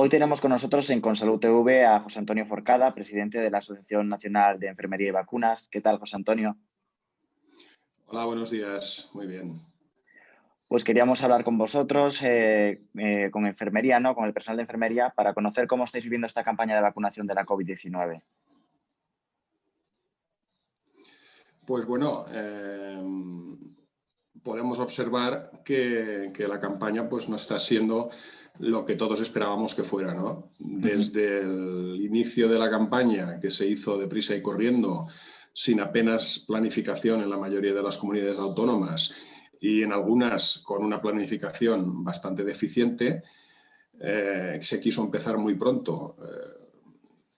Hoy tenemos con nosotros en Consalud TV a José Antonio Forcada, presidente de la Asociación Nacional de Enfermería y Vacunas. ¿Qué tal, José Antonio? Hola, buenos días. Muy bien. Pues queríamos hablar con vosotros, con enfermería, ¿no? Con el personal de enfermería, para conocer cómo estáis viviendo esta campaña de vacunación de la COVID-19. Pues bueno, podemos observar que la campaña pues, no está siendo lo que todos esperábamos que fuera, ¿no? Desde el inicio de la campaña, que se hizo deprisa y corriendo, sin apenas planificación en la mayoría de las comunidades autónomas y en algunas con una planificación bastante deficiente, se quiso empezar muy pronto.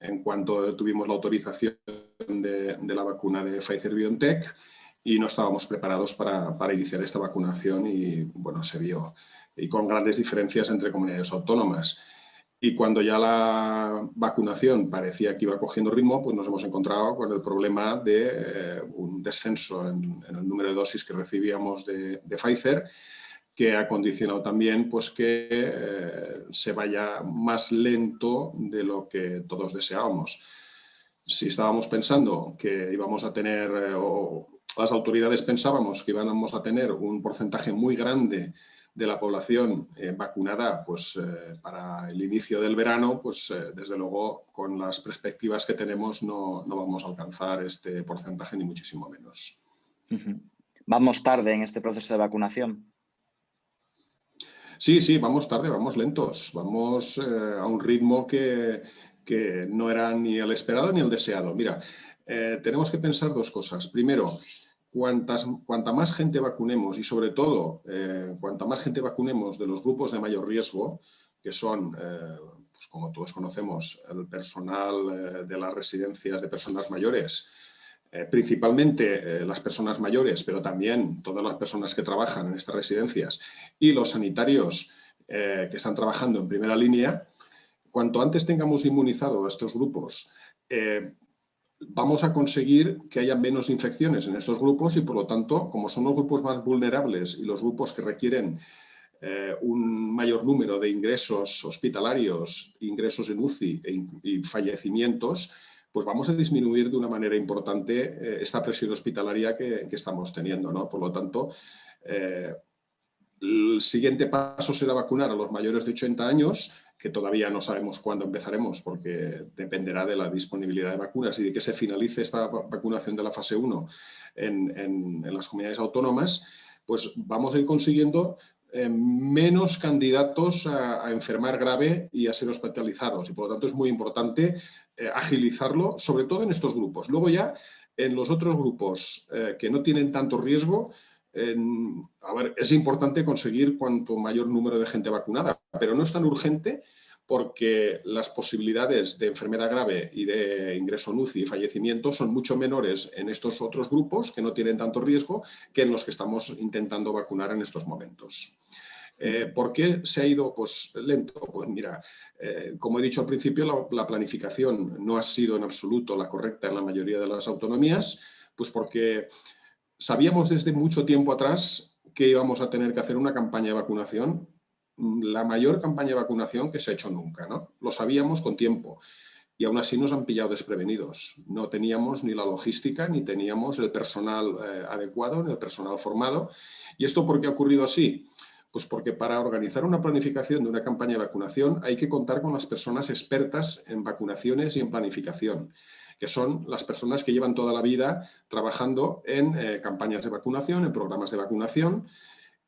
En cuanto tuvimos la autorización de la vacuna de Pfizer-BioNTech y no estábamos preparados para iniciar esta vacunación y, bueno, se vio y con grandes diferencias entre comunidades autónomas. Y cuando ya la vacunación parecía que iba cogiendo ritmo, pues nos hemos encontrado con el problema de un descenso en el número de dosis que recibíamos de Pfizer, que ha condicionado también pues, que se vaya más lento de lo que todos deseábamos. Si estábamos pensando que íbamos a tener, o las autoridades pensábamos que íbamos a tener un porcentaje muy grande de la población vacunada pues, para el inicio del verano, pues desde luego con las perspectivas que tenemos no vamos a alcanzar este porcentaje ni muchísimo menos. ¿Vamos tarde en este proceso de vacunación? Sí, vamos tarde, vamos lentos, vamos a un ritmo que no era ni el esperado ni el deseado. Mira, tenemos que pensar dos cosas. Primero, cuanta más gente vacunemos y sobre todo, cuanta más gente vacunemos de los grupos de mayor riesgo, que son, pues como todos conocemos, el personal de las residencias de personas mayores, principalmente las personas mayores, pero también todas las personas que trabajan en estas residencias y los sanitarios que están trabajando en primera línea, cuanto antes tengamos inmunizado a estos grupos, vamos a conseguir que haya menos infecciones en estos grupos y, por lo tanto, como son los grupos más vulnerables y los grupos que requieren un mayor número de ingresos hospitalarios, ingresos en UCI y fallecimientos, pues vamos a disminuir de una manera importante esta presión hospitalaria que estamos teniendo, ¿no? Por lo tanto, el siguiente paso será vacunar a los mayores de 80 años, que todavía no sabemos cuándo empezaremos porque dependerá de la disponibilidad de vacunas y de que se finalice esta vacunación de la fase 1 en las comunidades autónomas, pues vamos a ir consiguiendo menos candidatos a enfermar grave y a ser hospitalizados. Y por lo tanto es muy importante agilizarlo, sobre todo en estos grupos. Luego ya en los otros grupos que no tienen tanto riesgo, a ver, es importante conseguir cuanto mayor número de gente vacunada, pero no es tan urgente porque las posibilidades de enfermedad grave y de ingreso en UCI y fallecimiento son mucho menores en estos otros grupos que no tienen tanto riesgo que en los que estamos intentando vacunar en estos momentos. ¿Por qué se ha ido pues, lento? Pues mira, como he dicho al principio, la planificación no ha sido en absoluto la correcta en la mayoría de las autonomías, pues porque sabíamos desde mucho tiempo atrás que íbamos a tener que hacer una campaña de vacunación, la mayor campaña de vacunación que se ha hecho nunca, ¿no? Lo sabíamos con tiempo y aún así nos han pillado desprevenidos. No teníamos ni la logística, ni teníamos el personal adecuado, ni el personal formado. ¿Y esto por qué ha ocurrido así? Pues porque para organizar una planificación de una campaña de vacunación hay que contar con las personas expertas en vacunaciones y en planificación, que son las personas que llevan toda la vida trabajando en campañas de vacunación, en programas de vacunación,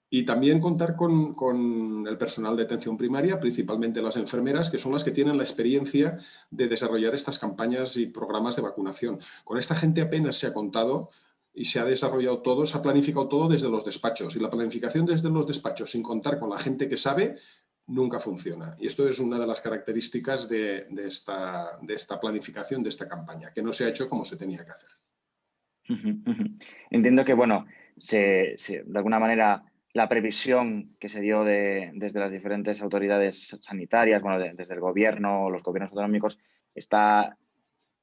y también contar con el personal de atención primaria, principalmente las enfermeras, que son las que tienen la experiencia de desarrollar estas campañas y programas de vacunación. Con esta gente apenas se ha contado y se ha desarrollado todo, se ha planificado todo desde los despachos. Y la planificación desde los despachos, sin contar con la gente que sabe, nunca funciona. Y esto es una de las características de esta planificación, de esta campaña, que no se ha hecho como se tenía que hacer. Entiendo que, bueno, de alguna manera la previsión que se dio desde las diferentes autoridades sanitarias, bueno, desde el gobierno, los gobiernos autonómicos, está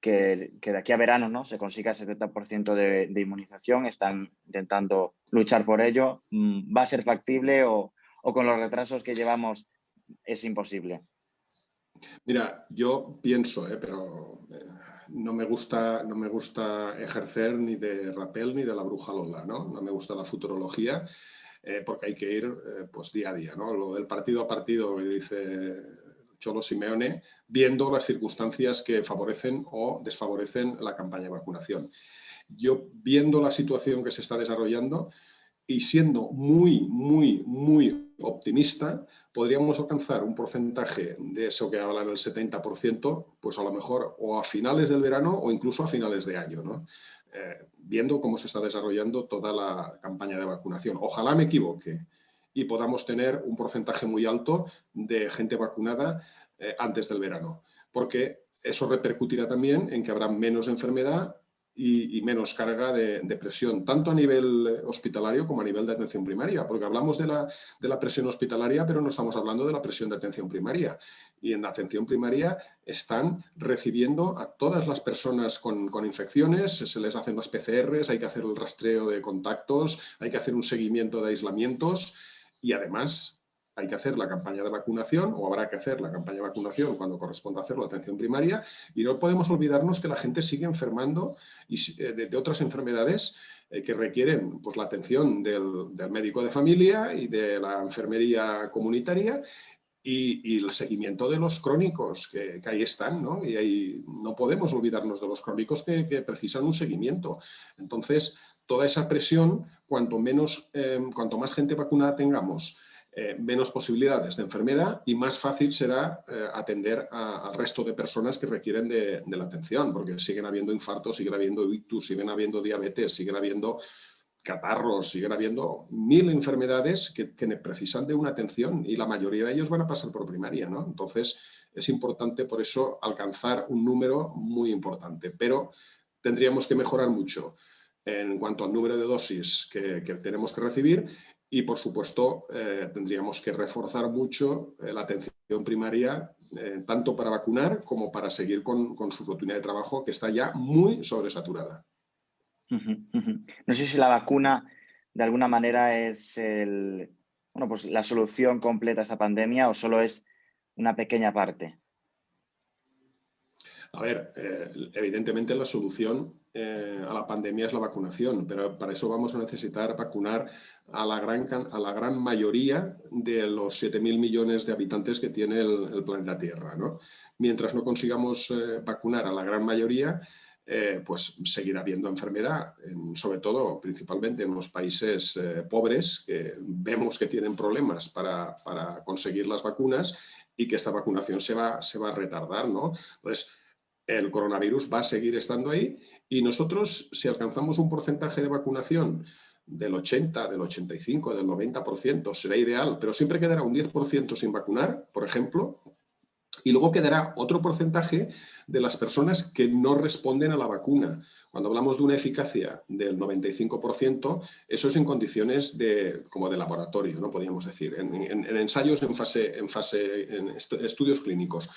que de aquí a verano, ¿no?, se consiga el 70% de inmunización. Están intentando luchar por ello. ¿Va a ser factible o con los retrasos que llevamos es imposible? Mira, yo pienso, pero no me gusta ejercer ni de Rapel ni de la bruja Lola, ¿no? No me gusta la futurología, porque hay que ir pues día a día, ¿no? Lo del partido a partido que dice Cholo Simeone, viendo las circunstancias que favorecen o desfavorecen la campaña de vacunación. Yo, viendo la situación que se está desarrollando y siendo muy optimista, podríamos alcanzar un porcentaje de eso que hablan el 70%, pues a lo mejor o a finales del verano o incluso a finales de año, ¿no? Viendo cómo se está desarrollando toda la campaña de vacunación. Ojalá me equivoque y podamos tener un porcentaje muy alto de gente vacunada antes del verano, porque eso repercutirá también en que habrá menos enfermedad y menos carga de presión, tanto a nivel hospitalario como a nivel de atención primaria, porque hablamos de la presión hospitalaria, pero no estamos hablando de la presión de atención primaria. Y en la atención primaria están recibiendo a todas las personas con infecciones, se les hacen las PCRs, hay que hacer el rastreo de contactos, hay que hacer un seguimiento de aislamientos y además hay que hacer la campaña de vacunación, o habrá que hacer la campaña de vacunación cuando corresponda hacer la atención primaria, y no podemos olvidarnos que la gente sigue enfermando de otras enfermedades que requieren pues, la atención del médico de familia y de la enfermería comunitaria y el seguimiento de los crónicos que ahí están, ¿no? Y ahí no podemos olvidarnos de los crónicos que precisan un seguimiento. Entonces, toda esa presión, cuanto más gente vacunada tengamos, menos posibilidades de enfermedad y más fácil será atender al resto de personas que requieren de la atención, porque siguen habiendo infartos, siguen habiendo ictus, siguen habiendo diabetes, siguen habiendo catarros, siguen habiendo 1000 enfermedades que precisan de una atención y la mayoría de ellos van a pasar por primaria, ¿no? Entonces, es importante por eso alcanzar un número muy importante, pero tendríamos que mejorar mucho en cuanto al número de dosis que tenemos que recibir y, por supuesto, tendríamos que reforzar mucho la atención primaria, tanto para vacunar como para seguir con su rutina de trabajo, que está ya muy sobresaturada. No sé si la vacuna de alguna manera es pues la solución completa a esta pandemia o solo es una pequeña parte. A ver, evidentemente la solución a la pandemia es la vacunación, pero para eso vamos a necesitar vacunar a la gran mayoría de los 7.000 millones de habitantes que tiene el planeta Tierra, ¿no? Mientras no consigamos vacunar a la gran mayoría, pues seguirá habiendo enfermedad, sobre todo, principalmente en los países pobres, que vemos que tienen problemas para conseguir las vacunas y que esta vacunación se va a retardar, ¿no? Entonces, el coronavirus va a seguir estando ahí y nosotros, si alcanzamos un porcentaje de vacunación del 80, del 85, del 90%, será ideal, pero siempre quedará un 10% sin vacunar, por ejemplo, y luego quedará otro porcentaje de las personas que no responden a la vacuna. Cuando hablamos de una eficacia del 95%, eso es en condiciones como de laboratorio, ¿no? Podríamos decir, en ensayos en estudios clínicos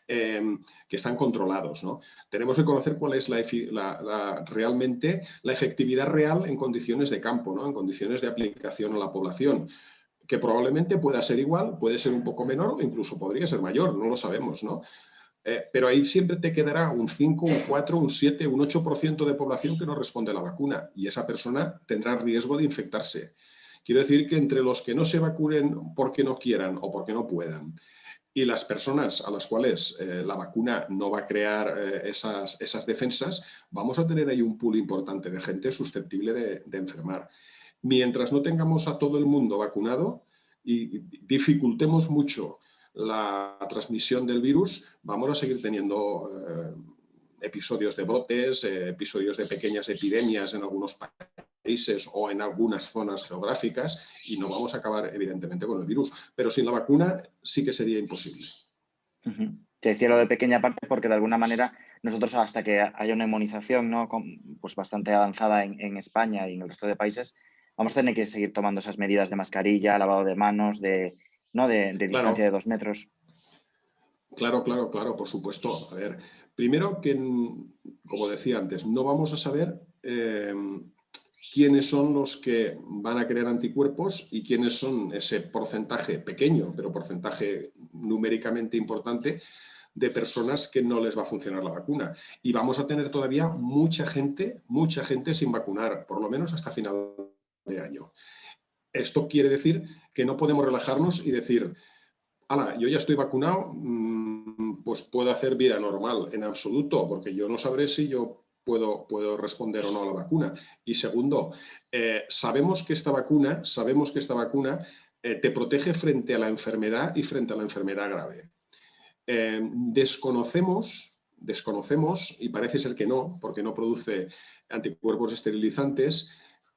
que están controlados, ¿no? Tenemos que conocer cuál es realmente la efectividad real en condiciones de campo, ¿no? En condiciones de aplicación a la población, que probablemente pueda ser igual, puede ser un poco menor o incluso podría ser mayor, no lo sabemos, ¿no? Pero ahí siempre te quedará un 5, un 4, un 7, un 8% de población que no responde a la vacuna y esa persona tendrá riesgo de infectarse. Quiero decir que entre los que no se vacunen porque no quieran o porque no puedan y las personas a las cuales la vacuna no va a crear esas defensas, vamos a tener ahí un pool importante de gente susceptible de enfermar. Mientras no tengamos a todo el mundo vacunado y dificultemos mucho la transmisión del virus, vamos a seguir teniendo episodios de brotes, episodios de pequeñas epidemias en algunos países o en algunas zonas geográficas y no vamos a acabar evidentemente con el virus. Pero sin la vacuna sí que sería imposible. Te decía lo de pequeña parte porque de alguna manera nosotros hasta que haya una inmunización, ¿no? Pues bastante avanzada en España y en el resto de países, vamos a tener que seguir tomando esas medidas de mascarilla, lavado de manos, de distancia de 2 metros. Claro, por supuesto. A ver, primero que, como decía antes, no vamos a saber quiénes son los que van a crear anticuerpos y quiénes son ese porcentaje pequeño, pero porcentaje numéricamente importante de personas que no les va a funcionar la vacuna. Y vamos a tener todavía mucha gente sin vacunar, por lo menos hasta final de año. Esto quiere decir que no podemos relajarnos y decir, ¡hala, yo ya estoy vacunado, pues puedo hacer vida normal! En absoluto, porque yo no sabré si yo puedo responder o no a la vacuna. Y segundo, sabemos que esta vacuna te protege frente a la enfermedad y frente a la enfermedad grave. Desconocemos, y parece ser que no, porque no produce anticuerpos esterilizantes,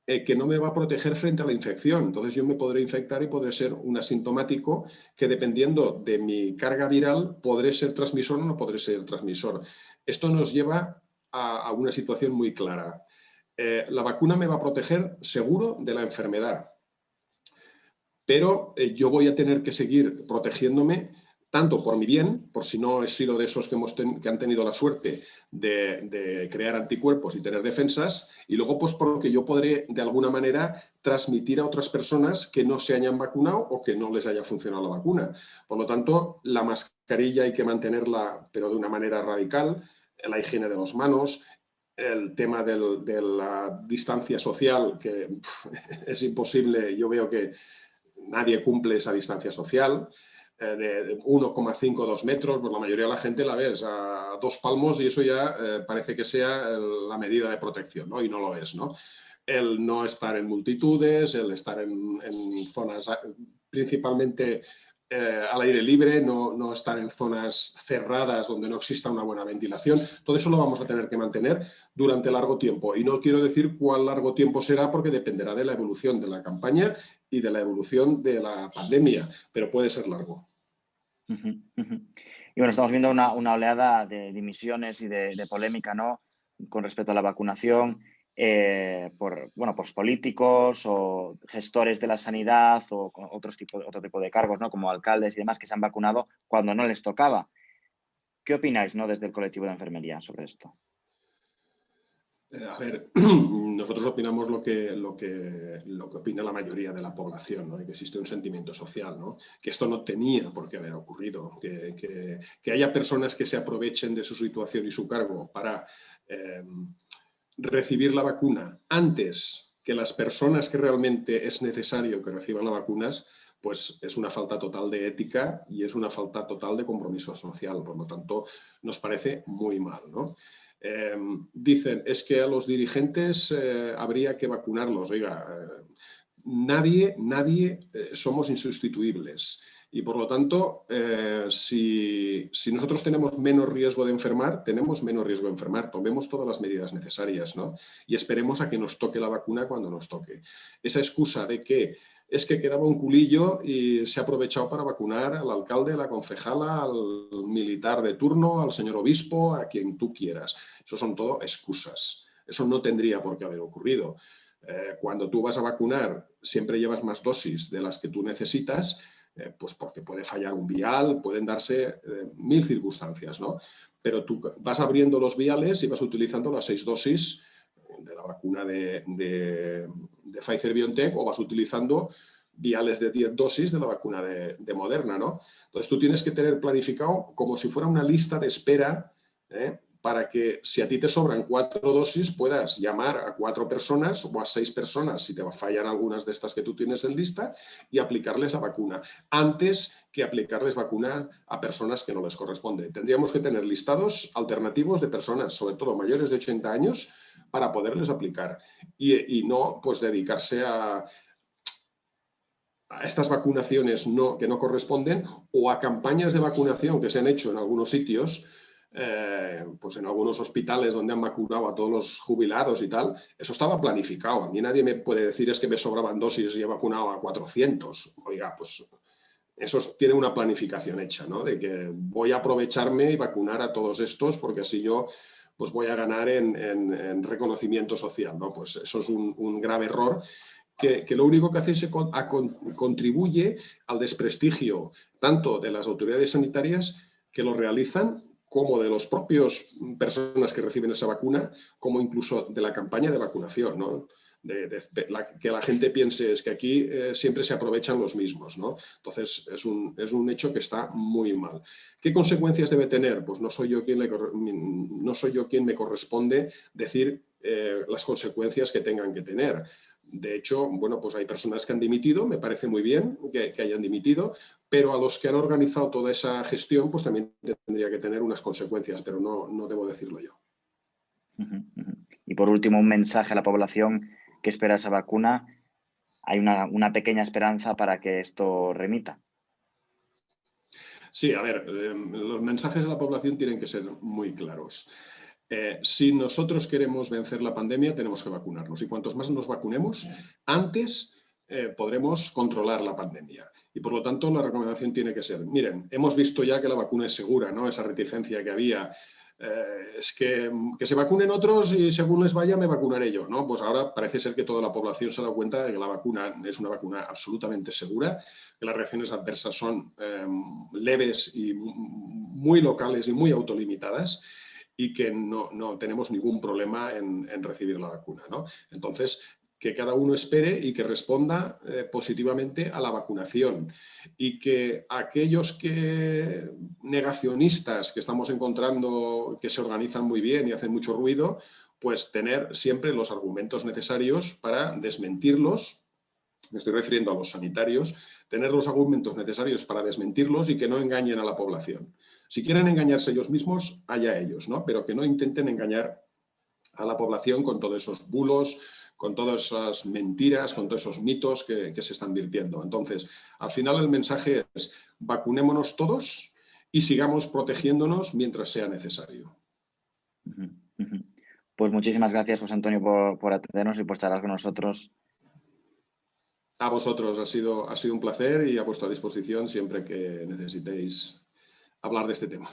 que no me va a proteger frente a la infección. Entonces yo me podré infectar y podré ser un asintomático que, dependiendo de mi carga viral, podré ser transmisor o no podré ser transmisor. Esto nos lleva a una situación muy clara. La vacuna me va a proteger seguro de la enfermedad, pero yo voy a tener que seguir protegiéndome tanto por mi bien, por si no he sido de esos que han tenido la suerte de crear anticuerpos y tener defensas, y luego pues porque yo podré de alguna manera transmitir a otras personas que no se hayan vacunado o que no les haya funcionado la vacuna. Por lo tanto, la mascarilla hay que mantenerla, pero de una manera radical, la higiene de las manos, el tema de la distancia social, que es imposible, yo veo que nadie cumple esa distancia social, de 1,5 2 metros, pues la mayoría de la gente la ves a 2 palmos y eso ya parece que sea la medida de protección, ¿no? Y no lo es, ¿no? El no estar en multitudes, el estar en zonas principalmente al aire libre, no estar en zonas cerradas donde no exista una buena ventilación. Todo eso lo vamos a tener que mantener durante largo tiempo. Y no quiero decir cuál largo tiempo será, porque dependerá de la evolución de la campaña y de la evolución de la pandemia, pero puede ser largo. Y bueno, estamos viendo una oleada de dimisiones y de polémica, ¿no?, con respecto a la vacunación, por políticos o gestores de la sanidad o con otro tipo de cargos, ¿no?, como alcaldes y demás, que se han vacunado cuando no les tocaba. ¿Qué opináis, ¿no?, desde el colectivo de enfermería sobre esto? A ver, nosotros opinamos lo que opina la mayoría de la población, ¿no? Y que existe un sentimiento social, ¿no? Que esto no tenía por qué haber ocurrido, que haya personas que se aprovechen de su situación y su cargo para recibir la vacuna antes que las personas que realmente es necesario que reciban las vacunas, pues es una falta total de ética y es una falta total de compromiso social. Por lo tanto, nos parece muy mal, ¿no? Dicen, es que a los dirigentes habría que vacunarlos. Oiga, nadie somos insustituibles. Y por lo tanto, si nosotros tenemos menos riesgo de enfermar, tenemos menos riesgo de enfermar. Tomemos todas las medidas necesarias, ¿no? Y esperemos a que nos toque la vacuna cuando nos toque. Esa excusa de que es que quedaba un culillo y se ha aprovechado para vacunar al alcalde, a la concejala, al militar de turno, al señor obispo, a quien tú quieras. Eso son todo excusas. Eso no tendría por qué haber ocurrido. Cuando tú vas a vacunar, siempre llevas más dosis de las que tú necesitas, pues porque puede fallar un vial, pueden darse 1000 circunstancias, ¿no? Pero tú vas abriendo los viales y vas utilizando las 6 dosis de la vacuna de Pfizer-BioNTech, o vas utilizando viales de 10 dosis de la vacuna de Moderna, ¿no? Entonces tú tienes que tener planificado como si fuera una lista de espera, para que si a ti te sobran 4 dosis puedas llamar a 4 personas o a 6 personas si te fallan algunas de estas que tú tienes en lista y aplicarles la vacuna, antes que aplicarles vacuna a personas que no les corresponde. Tendríamos que tener listados alternativos de personas, sobre todo mayores de 80 años, para poderles aplicar y no pues dedicarse a estas vacunaciones que no corresponden, o a campañas de vacunación que se han hecho en algunos sitios, pues en algunos hospitales donde han vacunado a todos los jubilados y tal. Eso estaba planificado. A mí nadie me puede decir es que me sobraban dosis y he vacunado a 400. Oiga, pues eso tiene una planificación hecha, ¿no? De que voy a aprovecharme y vacunar a todos estos porque así yo pues voy a ganar en reconocimiento social, ¿no? Pues eso es un grave error que lo único que hace es contribuye al desprestigio tanto de las autoridades sanitarias que lo realizan, como de los propios personas que reciben esa vacuna, como incluso de la campaña de vacunación, ¿no? que la gente piense es que aquí siempre se aprovechan los mismos, ¿no? Entonces, es un hecho que está muy mal. ¿Qué consecuencias debe tener? Pues no soy yo quien me corresponde decir las consecuencias que tengan que tener. De hecho, bueno, pues hay personas que han dimitido, me parece muy bien que hayan dimitido, pero a los que han organizado toda esa gestión, pues también tendría que tener unas consecuencias, pero no debo decirlo yo. Y por último, un mensaje a la población que espera esa vacuna. Hay una pequeña esperanza para que esto remita. Sí, a ver, los mensajes a la población tienen que ser muy claros. Si nosotros queremos vencer la pandemia, tenemos que vacunarnos. Y cuantos más nos vacunemos, antes podremos controlar la pandemia. Y por lo tanto, la recomendación tiene que ser, miren, hemos visto ya que la vacuna es segura, ¿no? Esa reticencia que había. Es que se vacunen otros y según les vaya me vacunaré yo, ¿no? Pues ahora parece ser que toda la población se ha dado cuenta de que la vacuna es una vacuna absolutamente segura, que las reacciones adversas son leves y muy locales y muy autolimitadas y que no tenemos ningún problema en recibir la vacuna, ¿no? Entonces, que cada uno espere y que responda positivamente a la vacunación y que aquellos negacionistas que estamos encontrando que se organizan muy bien y hacen mucho ruido, pues tener siempre los argumentos necesarios para desmentirlos. Me estoy refiriendo a los sanitarios, tener los argumentos necesarios para desmentirlos y que no engañen a la población. Si quieren engañarse ellos mismos, allá ellos, ¿no? Pero que no intenten engañar a la población con todos esos bulos, con todas esas mentiras, con todos esos mitos que se están virtiendo. Entonces, al final el mensaje es vacunémonos todos y sigamos protegiéndonos mientras sea necesario. Pues muchísimas gracias, José Antonio, por atendernos y por charlar con nosotros. A vosotros, ha sido un placer y a vuestra disposición siempre que necesitéis hablar de este tema.